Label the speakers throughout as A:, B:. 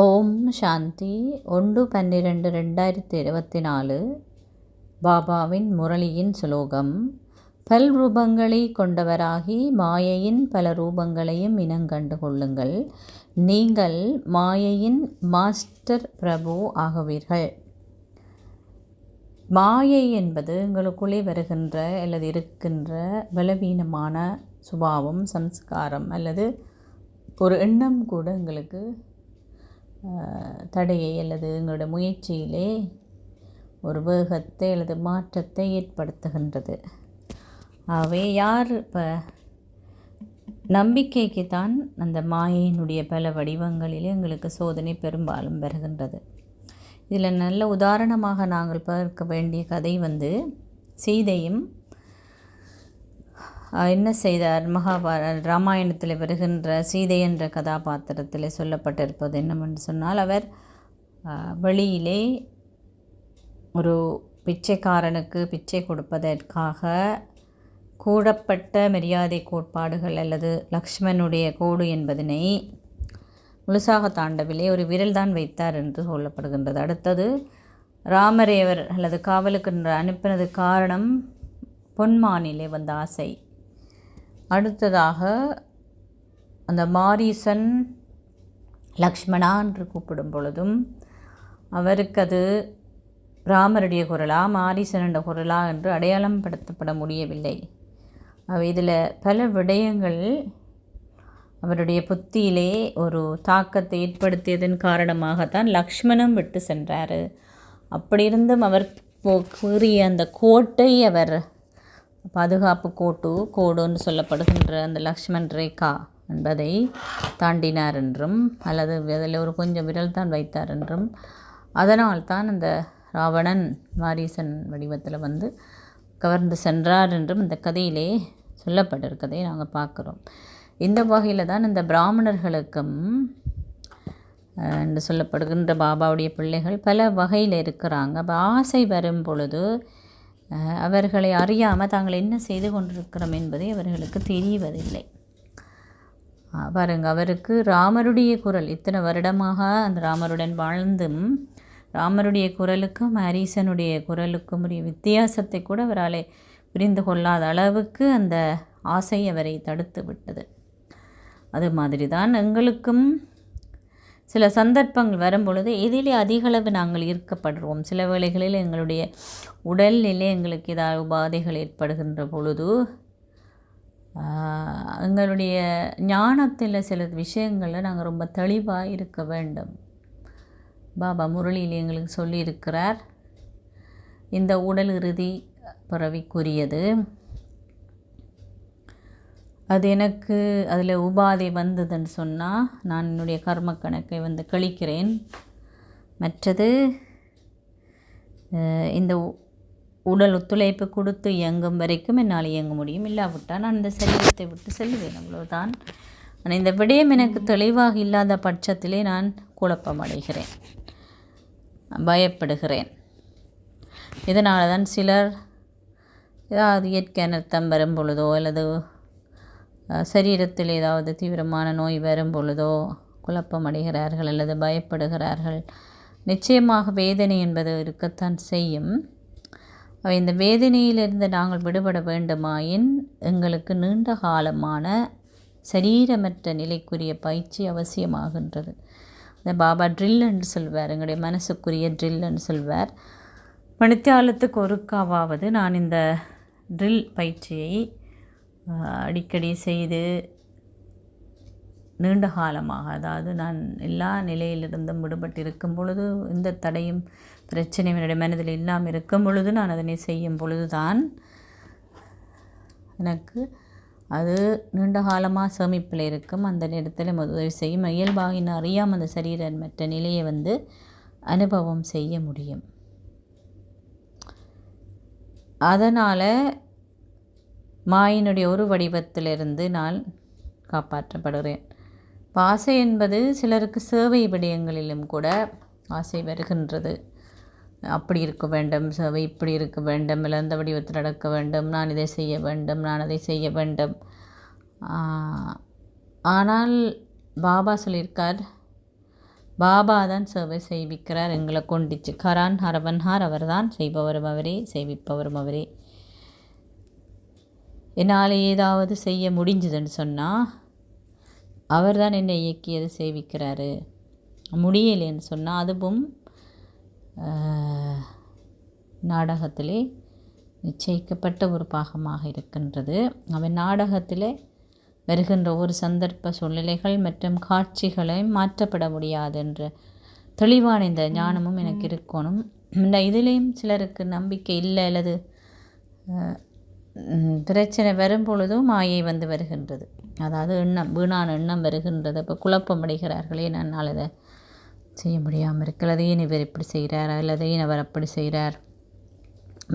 A: ஓம் சாந்தி 1/12/2024 பாபாவின் முரளியின் சுலோகம். பல்ரூபங்களை கொண்டவராகி மாயையின் பல ரூபங்களையும் இனங்கண்டு கொள்ளுங்கள். நீங்கள் மாயையின் மாஸ்டர் பிரபு ஆகுவீர்கள். மாயை என்பது உங்களுக்குள்ளே வருகின்ற அல்லது இருக்கின்ற பலவீனமான சுபாவம், சம்ஸ்காரம் அல்லது ஒரு எண்ணம் கூட எங்களுக்கு தடையை அல்லது எங்களோட முயற்சியிலே ஒரு வேகத்தை அல்லது மாற்றத்தை ஏற்படுத்துகின்றது. ஆகவே யார் இப்போ நம்பிக்கைக்கு தான் அந்த மாயையினுடைய பல வடிவங்களிலே எங்களுக்கு சோதனை பெரும்பாலும் வருகின்றது. இதில் நல்ல உதாரணமாக நாங்கள் பார்க்க வேண்டிய கதை சீதையும் என்ன செய்தார், ராமாயணத்தில் வருகின்ற சீதை என்ற கதாபாத்திரத்தில் சொல்லப்பட்டிருப்பது என்னவென்று சொன்னால், அவர் வெளியிலே ஒரு பிச்சைக்காரனுக்கு பிச்சை கொடுப்பதற்காக கூடப்பட்ட மரியாதை கோட்பாடுகள் அல்லது லக்ஷ்மனுடைய கோடு என்பதனை முழுசாக தாண்டவில்லை, ஒரு விரல் தான் வைத்தார் என்று சொல்லப்படுகின்றது. அடுத்தது ராமரை அவர் அல்லது காவலுக்கு அனுப்பினது காரணம் பொன்மானிலே வந்த ஆசை. அடுத்ததாக அந்த மாரீசன் லக்ஷ்மணா என்று கூப்பிடும் பொழுதும் அவருக்கு அது ராமருடைய குரலா மாரீசன் என்ற குரலா என்று அடையாளம் படுத்தப்பட முடியவில்லை. இதில் பல விடயங்கள் அவருடைய புத்தியிலே ஒரு தாக்கத்தை ஏற்படுத்தியதன் காரணமாகத்தான் லக்ஷ்மணம் விட்டு சென்றார். அப்படி இருந்தும் அவர் கூறிய அந்த கோட்டை, அவர் பாதுகாப்பு கோடுன்னு சொல்லப்படுகின்ற அந்த லக்ஷ்மண் ரேகா என்பதை தாண்டினார் என்றும் அல்லது அதில் ஒரு கொஞ்சம் விரல் தான் வைத்தார் என்றும், அதனால்தான் அந்த ராவணன் மாரீசன் வடிவத்தில் கவர்ந்து சென்றார் என்றும் இந்த கதையிலே சொல்லப்பட்டிருக்கதை நாங்கள் பார்க்குறோம். இந்த வகையில் தான் இந்த பிராமணர்களுக்கும் என்று சொல்லப்படுகின்ற பாபாவுடைய பிள்ளைகள் பல வகையில் இருக்கிறாங்க. அப்போ ஆசை வரும் பொழுது அவர்களை அறியாமல் தாங்கள் என்ன செய்து கொண்டிருக்கிறோம் என்பதை அவர்களுக்கு தெரிவதில்லை. பாருங்க, அவருக்கு ராமருடைய குரல் இத்தனை வருடமாக அந்த ராமருடன் வாழ்ந்தும் ராமருடைய குரலுக்கும் மாரீசனுடைய குரலுக்கும் உரிய வித்தியாசத்தை கூட அவரால் புரிந்து கொள்ளாத அளவுக்கு அந்த ஆசை அவரை தடுத்து விட்டது. அது மாதிரி தான் எங்களுக்கும் சில சந்தர்ப்பங்கள் வரும் பொழுது இதிலே அதிகளவு நாங்கள் ஈர்க்கப்படுவோம். சில வேளைகளில் எங்களுடைய உடல்நிலை எங்களுக்கு ஏதாவது உபாதைகள் ஏற்படுகின்ற பொழுது எங்களுடைய ஞானத்தில் சில விஷயங்களில் நாங்கள் ரொம்ப தெளிவாக இருக்க வேண்டும். பாபா முரளியில் எங்களுக்கு சொல்லியிருக்கிறார், இந்த உடல் இறுதி பிறவிக்குரியது, அது எனக்கு அதில் உபாதை வந்ததுன்னு சொன்னால் நான் என்னுடைய கர்ம கணக்கை கழிக்கிறேன். மற்றது இந்த உடல் ஒத்துழைப்பு கொடுத்து இயங்கும் வரைக்கும் என்னால் இயங்க முடியும், இல்லாவிட்டால் நான் இந்த சரீரத்தை விட்டு செல்லுவேன், அவ்வளவுதான். ஆனால் இந்த விடயம் எனக்கு தெளிவாக இல்லாத பட்சத்திலே நான் குழப்பமடைகிறேன், பயப்படுகிறேன். இதனால தான் சிலர் ஏதாவது இயற்கை அனர்த்தம் வரும் பொழுதோ அல்லது சரீரத்தில் ஏதாவது தீவிரமான நோய் வரும் பொழுதோ குழப்பமடைகிறார்கள் அல்லது பயப்படுகிறார்கள். நிச்சயமாக வேதனை என்பது இருக்கத்தான் செய்யும். இந்த வேதனையிலிருந்து நாங்கள் விடுபட வேண்டுமாயின் எங்களுக்கு நீண்ட காலமான சரீரமற்ற நிலைக்குரிய பயிற்சி அவசியமாகின்றது. இந்த பாபா ட்ரில் என்று சொல்வார், எங்களுடைய மனசுக்குரிய ட்ரில் என்று சொல்வார். மணித்தியாலத்துக்கு ஒருக்காவது நான் இந்த ட்ரில் பயிற்சியை அடிக்கடி செய்து நீண்ட காலமாக, அதாவது நான் எல்லா நிலையிலிருந்தும் விடுபட்டு இருக்கும் பொழுது, இந்த தடையும் பிரச்சனையும் என்னுடைய மனதில் இல்லாமல் இருக்கும் பொழுது நான் அதனை செய்யும் பொழுது தான் எனக்கு அது நீண்ட காலமாக சேமிப்பில் இருக்கும். அந்த நேரத்தில் உதவி செய்யும் இயல்பாக நான் அறியாமல் அந்த சரீரமற்ற நிலையை அனுபவம் செய்ய முடியும். அதனால் மாயினுடைய ஒரு வடிவத்திலிருந்து நான் காப்பாற்றப்படுகிறேன். ஆசை என்பது சிலருக்கு சேவை விடயங்களிலும் கூட ஆசை வருகின்றது. அப்படி இருக்க வேண்டும், சேவை இப்படி இருக்க வேண்டும், இல்லை அந்த வடிவத்தில் நடக்க வேண்டும், நான் இதை செய்ய வேண்டும், நான் அதை செய்ய வேண்டும். ஆனால் பாபா சொல்லியிருக்கார், பாபா தான் சேவை செய்விக்கிறார் எங்களை கொண்டிச்சு. கரான் ஹரவன்ஹார் அவர் தான் செய்பவரும் அவரே, செய்விப்பவரும் அவரே. என்னால் ஏதாவது செய்ய முடிஞ்சதுன்னு சொன்னால் அவர் தான் என்னை இயக்கியது செய்விக்கிறாரு. முடியலைன்னு சொன்னால் அதுவும் நாடகத்திலே நிச்சயிக்கப்பட்ட ஒரு பாகமாக இருக்கின்றது. அவன் நாடகத்திலே வருகின்ற ஒரு சந்தர்ப்ப சூழ்நிலைகள் மற்றும் காட்சிகளை மாற்றப்பட முடியாது என்ற தெளிவான இந்த ஞானமும் எனக்கு இருக்கணும். இந்த இதிலேயும் சிலருக்கு நம்பிக்கை இல்லை அல்லது பிரச்சனை வரும்பொழுதும் மாயை வந்து வருகின்றது. அதாவது வீணான எண்ணம் வருகின்றது. இப்போ குழப்பமடைகிறார்களே, என்னால் அதை செய்ய முடியாமல் இருக்கிறது, ஏன் இவர் இப்படி செய்கிறார் அல்லது ஏன் அவர் அப்படி செய்கிறார்.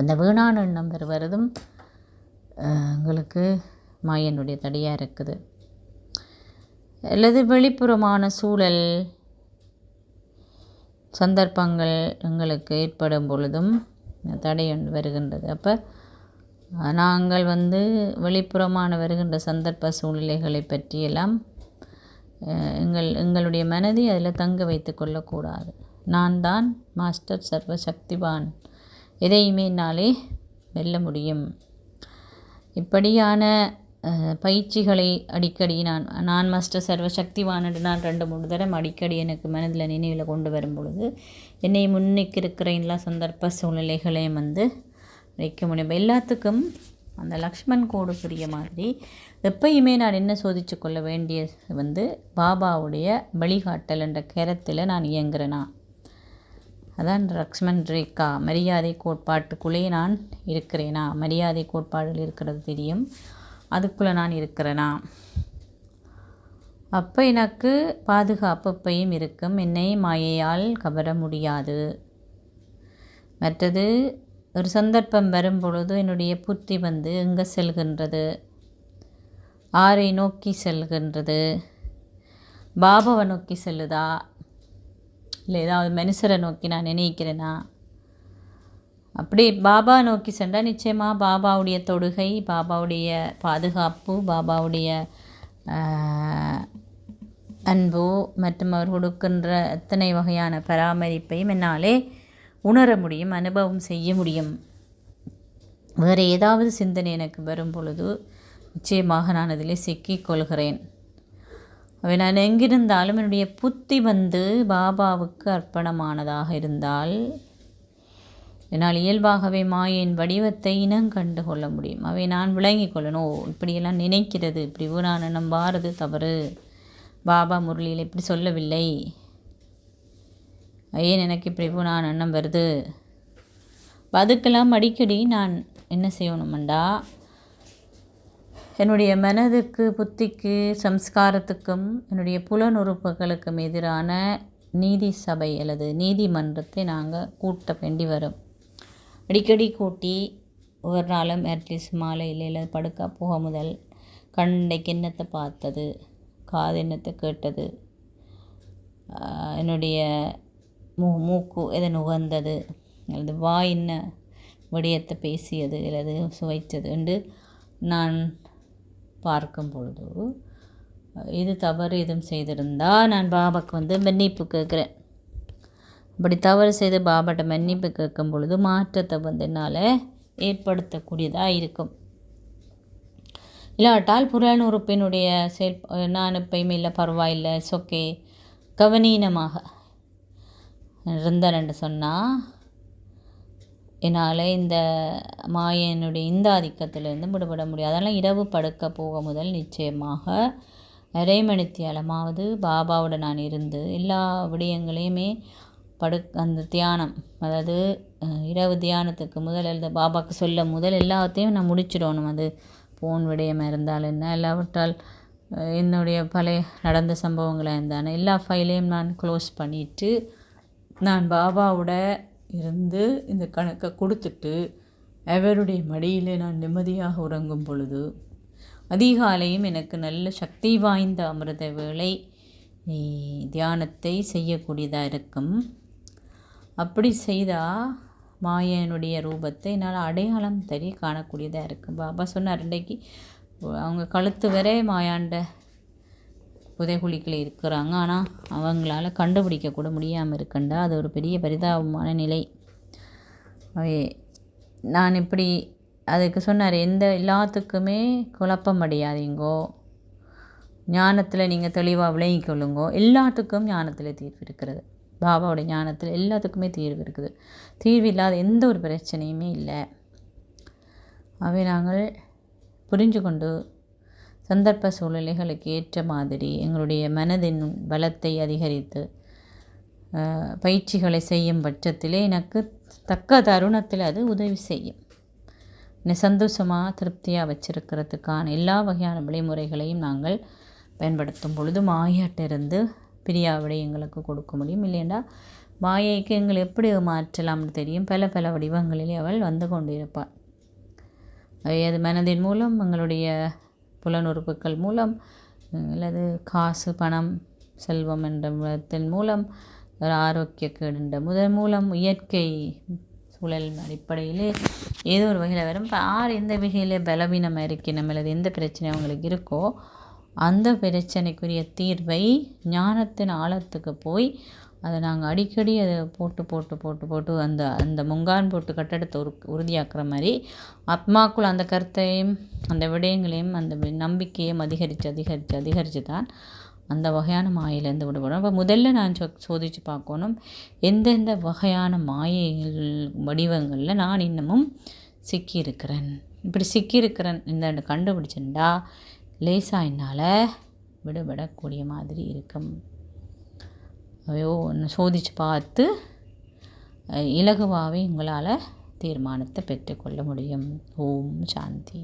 A: இந்த வீணான எண்ணம் வருவதும் எங்களுக்கு மாயனுடைய தடையாக இருக்குது. அல்லது வெளிப்புறமான சூழல் சந்தர்ப்பங்கள் எங்களுக்கு ஏற்படும் பொழுதும் தடை வருகின்றது. அப்போ நாங்கள் வெளிப்புறமான வருகின்ற சந்தர்ப்ப சூழ்நிலைகளை பற்றியெல்லாம் எங்களுடைய மனதை அதில் தங்க வைத்து கொள்ளக்கூடாது. நான் தான் மாஸ்டர் சர்வசக்திவான், எதையுமே என்னாலே வெல்ல முடியும். இப்படியான பயிற்சிகளை அடிக்கடி நான் மாஸ்டர் சர்வசக்திவான் என்று நான் 2-3 தரம் அடிக்கடி எனக்கு மனதில் நினைவில் கொண்டு வரும் பொழுது என்னை முன்னிக்கு இருக்கிற எல்லா சந்தர்ப்ப சூழ்நிலைகளையும் வைக்க முடியும். எல்லாத்துக்கும் அந்த லக்ஷ்மண் கோடு புரிய மாதிரி எப்பயுமே நான் என்ன சோதித்து கொள்ள வேண்டிய பாபாவுடைய வழிகாட்டல் என்ற கரத்தில் நான் இயங்குறேனா, அதான் லக்ஷ்மண் ரேகா மரியாதை கோட்பாட்டுக்குள்ளே நான் இருக்கிறேனா, மரியாதை கோட்பாடுகள் இருக்கிறது தெரியும், அதுக்குள்ளே நான் இருக்கிறேனா. அப்போ எனக்கு பாதுகாப்பு எப்பையும் இருக்கும், என்னை மாயையால் கவர முடியாது. மற்றது ஒரு சந்தர்ப்பம் வரும் பொழுது என்னுடைய புத்தி எங்கே செல்கின்றது, ஆரை நோக்கி செல்கின்றது, பாபாவை நோக்கி செல்லுதா இல்லை ஏதாவது மனுஷரை நோக்கி நான் நினைக்கிறேனா. அப்படி பாபா நோக்கி சென்றால் நிச்சயமாக பாபாவுடைய தொடுகை, பாபாவுடைய பாதுகாப்பு, பாபாவுடைய அன்பு மற்றும் அவர் கொடுக்கின்ற எத்தனை வகையான பராமரிப்பையும் என்னாலே உணர முடியும், அனுபவம் செய்ய முடியும். வேறு ஏதாவது சிந்தனை எனக்கு வரும் பொழுது நிச்சயமாக நான் அதில் சிக்கிக்கொள்கிறேன். அவை நான் எங்கிருந்தாலும் என்னுடைய புத்தி பாபாவுக்கு அர்ப்பணமானதாக இருந்தால் என்னால் இயல்பாகவே மாயின் வடிவத்தை இனம் கண்டு கொள்ள முடியும். அவை நான் விளங்கி கொள்ளணும், இப்படியெல்லாம் நினைக்கிறது, இப்படி நான் நம்பாறது தவறு, பாபா முரளியில் இப்படி சொல்லவில்லை, ஏன் எனக்கு இப்படி நான் எண்ணம் வருது. அதுக்கெல்லாம் அடிக்கடி நான் என்ன செய்யணுமெண்டா, என்னுடைய மனதுக்கு, புத்திக்கு, சம்ஸ்காரத்துக்கும் என்னுடைய புலனுறுப்புகளுக்கும் எதிரான நீதி சபை அல்லது நீதிமன்றத்தை நாங்கள் கூட்ட வேண்டி வரும். அடிக்கடி கூட்டி ஒவ்வொரு நாளும் அட்லீஸ்ட் மாலையில் படுக்க போக முதல் கண்டைக்கு என்னத்தை பார்த்தது, காது என்னத்தை கேட்டது, என்னுடைய மூக்கு எதை நுகர்ந்தது அல்லது வாய் என்ன விடயத்தை பேசியது அல்லது சுவைத்தது என்று நான் பார்க்கும் பொழுது இது தவறு எதுவும் செய்திருந்தால் நான் பாபாவுக்கு மன்னிப்பு கேட்குறேன். அப்படி தவறு செய்து பாபாட்ட மன்னிப்பு கேட்கும் பொழுது மாற்றத்தை என்னால் ஏற்படுத்தக்கூடியதாக இருக்கும். இல்லாட்டால் புலனுறுப்பினுடைய நான் எப்பயுமே இல்லை பரவாயில்லை சொக்கே கவனீனமாக இருந்தேன்னு சொன்னால் என்னால் இந்த மாயனுடைய இந்த ஆதிக்கத்திலிருந்து விடுபட முடியாது. அதனால் இரவு படுக்க போக முதல் நிச்சயமாக அரை மணித்தியாலமாவது பாபாவோட நான் இருந்து எல்லா விடயங்களையுமே அந்த தியானம், அதாவது இரவு தியானத்துக்கு முதல் அல்லது பாபாவுக்கு சொல்ல முதல் எல்லாத்தையும் நான் முடிச்சிடணும். அது ஃபோன் விடயமாக இருந்தால் என்ன, இல்லாவிட்டால் என்னுடைய பழைய நடந்த சம்பவங்களாக இருந்தானே எல்லா ஃபைலையும் நான் க்ளோஸ் பண்ணிவிட்டு நான் பாபாவோட இருந்து இந்த கணக்கை கொடுத்துட்டு அவருடைய மடியில் நான் நிம்மதியாக உறங்கும் பொழுது அதிகாலையும் எனக்கு நல்ல சக்தி வாய்ந்த அமிர்த வேளை தியானத்தை செய்யக்கூடியதாக இருக்கும். அப்படி செய்தால் மாயனுடைய ரூபத்தை என்னால் அடையாளம் காணக்கூடியதாக இருக்கும். பாபா சொன்னார், இன்றைக்கு அவங்க கழுத்து வரை மாயாண்ட புதைகுழிக்குள்ளே இருக்கிறாங்க. ஆனால் அவங்களால கண்டுபிடிக்க கூட முடியாமல் இருக்குண்டா அது ஒரு பெரிய பரிதாபமான நிலை. நான் இப்படி அதுக்கு சொன்னார், எல்லாத்துக்குமே குழப்பம் அடையாதீங்கோ, ஞானத்தில் நீங்கள் தெளிவாக விளங்கிக்கொள்ளுங்கோ. எல்லாத்துக்கும் ஞானத்தில் தீர்வு இருக்கிறது. பாபாவுடைய ஞானத்தில் எல்லாத்துக்குமே தீர்வு இருக்குது. தீர்வு இல்லாத எந்த ஒரு பிரச்சனையுமே இல்லை. அவை நாங்கள் புரிஞ்சு கொண்டு சந்தர்ப்ப சூழ்நிலைகளுக்கு ஏற்ற மாதிரி எங்களுடைய மனதின் பலத்தை அதிகரித்து பயிற்சிகளை செய்யும் பட்சத்திலே எனக்கு தக்க தருணத்தில் அது உதவி செய்யும். என்னை சந்தோஷமாக திருப்தியாக வச்சிருக்கிறதுக்கான எல்லா வகையான வழிமுறைகளையும் நாங்கள் பயன்படுத்தும் பொழுது மாயாட்டிருந்து பிரியாவிடை எங்களுக்கு கொடுக்க முடியும். இல்லைண்டா மாயைக்கு எங்களை எப்படி மாற்றலாம்னு தெரியும். பல பல வடிவங்களிலே அவள் வந்து கொண்டிருப்பாள். அது மனதின் மூலம், எங்களுடைய புலனுறுப்புகள் மூலம், அல்லது காசு பணம் செல்வம் என்ற விதத்தின் மூலம், ஒரு ஆரோக்கியக்கேடு என்ற மூலம், இயற்கை சூழல் அடிப்படையில் ஏதோ ஒரு வகையில் வரும். இப்போ எந்த வகையில் பலவீனமாக இருக்கணும் அல்லது எந்த பிரச்சனை அவங்களுக்கு இருக்கோ அந்த பிரச்சனைக்குரிய தீர்வை ஞானத்தின் ஆழத்துக்கு போய் அதை நாங்கள் அடிக்கடி அதை போட்டு போட்டு போட்டு போட்டு அந்த அந்த முங்கான் போட்டு கட்டடத்தை உறுதியாக்குற மாதிரி ஆத்மாக்குள் அந்த கருத்தையும் அந்த விடயங்களையும் அந்த நம்பிக்கையும் அதிகரித்து தான் அந்த வகையான மாயிலேருந்து விடுபடும். அப்போ முதல்ல நான் சோதித்து பார்க்கணும், எந்தெந்த வகையான மாயை வடிவங்களில் நான் இன்னமும் சிக்கியிருக்கிறேன். இப்படி சிக்கியிருக்கிறேன் இந்த கண்டுபிடிச்சிருந்தா லேசாக என்னால் விடுபடக்கூடிய மாதிரி இருக்கும். ஒன்று சோதித்து பார்த்து இலகுவாகவே உங்களால் தீர்மானத்தை பெற்றுக்கொள்ள முடியும். ஓம் சாந்தி.